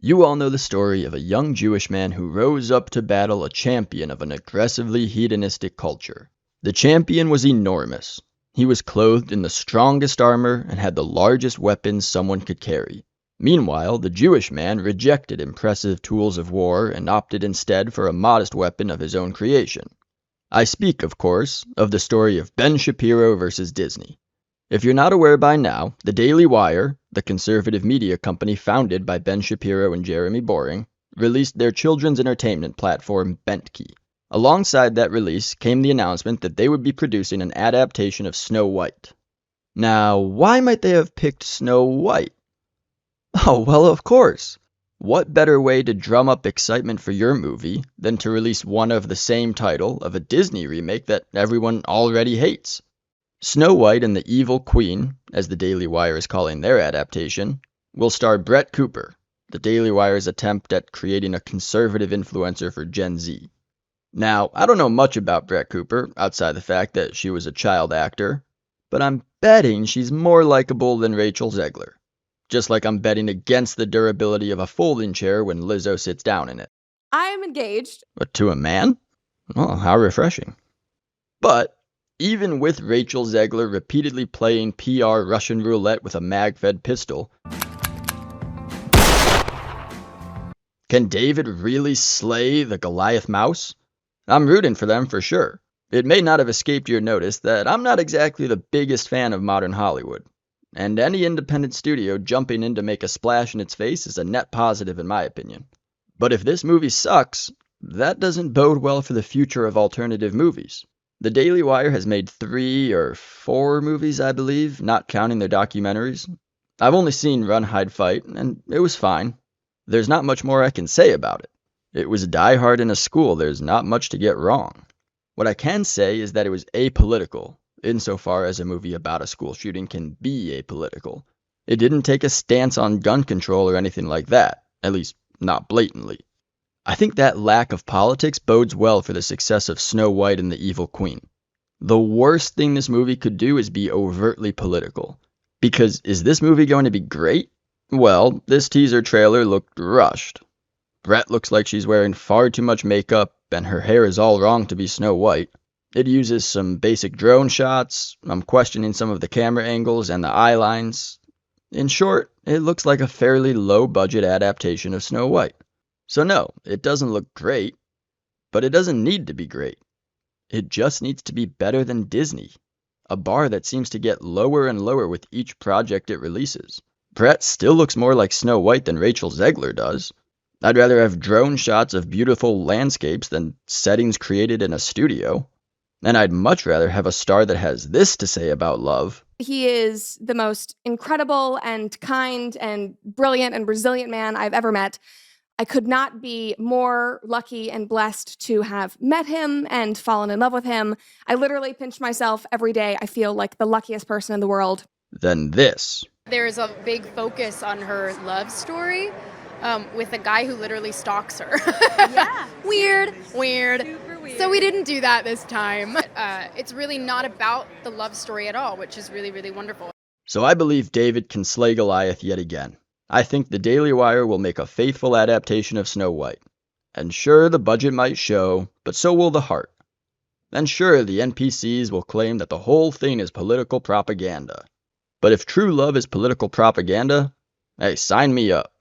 You all know the story of a young Jewish man who rose up to battle a champion of an aggressively hedonistic culture. The champion was enormous. He was clothed in the strongest armor and had the largest weapons someone could carry. Meanwhile, the Jewish man rejected impressive tools of war and opted instead for a modest weapon of his own creation. I speak, of course, of the story of Ben Shapiro versus Disney. If you're not aware by now, the Daily Wire, the conservative media company founded by Ben Shapiro and Jeremy Boring, released their children's entertainment platform Bentkey. Alongside that release came the announcement that they would be producing an adaptation of Snow White. Now, why might they have picked Snow White? Oh, well, of course. What better way to drum up excitement for your movie than to release one of the same title of a Disney remake that everyone already hates? Snow White and the Evil Queen, as the Daily Wire is calling their adaptation, will star Brett Cooper, the Daily Wire's attempt at creating a conservative influencer for Gen Z. Now, I don't know much about Brett Cooper, outside the fact that she was a child actor, but I'm betting she's more likable than Rachel Zegler. Just like I'm betting against the durability of a folding chair when Lizzo sits down in it. I am engaged. But to a man? Oh, how refreshing. But even with Rachel Zegler repeatedly playing PR Russian roulette with a mag-fed pistol, can David really slay the Goliath mouse? I'm rooting for them for sure. It may not have escaped your notice that I'm not exactly the biggest fan of modern Hollywood, and any independent studio jumping in to make a splash in its face is a net positive in my opinion. But if this movie sucks, that doesn't bode well for the future of alternative movies. The Daily Wire has made 3 or 4 movies, I believe, not counting their documentaries. I've only seen Run, Hide, Fight, and it was fine. There's not much more I can say about it. It was Die Hard in a school, there's not much to get wrong. What I can say is that it was apolitical, insofar as a movie about a school shooting can be apolitical. It didn't take a stance on gun control or anything like that, at least not blatantly. I think that lack of politics bodes well for the success of Snow White and the Evil Queen. The worst thing this movie could do is be overtly political. Because is this movie going to be great? Well, this teaser trailer looked rushed. Brett looks like she's wearing far too much makeup, and her hair is all wrong to be Snow White. It uses some basic drone shots. I'm questioning some of the camera angles and the eye lines. In short, it looks like a fairly low-budget adaptation of Snow White. So no, it doesn't look great, but it doesn't need to be great. It just needs to be better than Disney, a bar that seems to get lower and lower with each project it releases. Brett still looks more like Snow White than Rachel Zegler does. I'd rather have drone shots of beautiful landscapes than settings created in a studio. And I'd much rather have a star that has this to say about love. He is the most incredible and kind and brilliant and resilient man I've ever met. I could not be more lucky and blessed to have met him and fallen in love with him. I literally pinch myself every day. I feel like the luckiest person in the world. Than this. There's a big focus on her love story with a guy who literally stalks her. Yeah. Weird. Super weird. So we didn't do that this time. It's really not about the love story at all, which is really, really wonderful. So I believe David can slay Goliath yet again. I think the Daily Wire will make a faithful adaptation of Snow White. And sure, the budget might show, but so will the heart. And sure, the NPCs will claim that the whole thing is political propaganda. But if true love is political propaganda, hey, sign me up.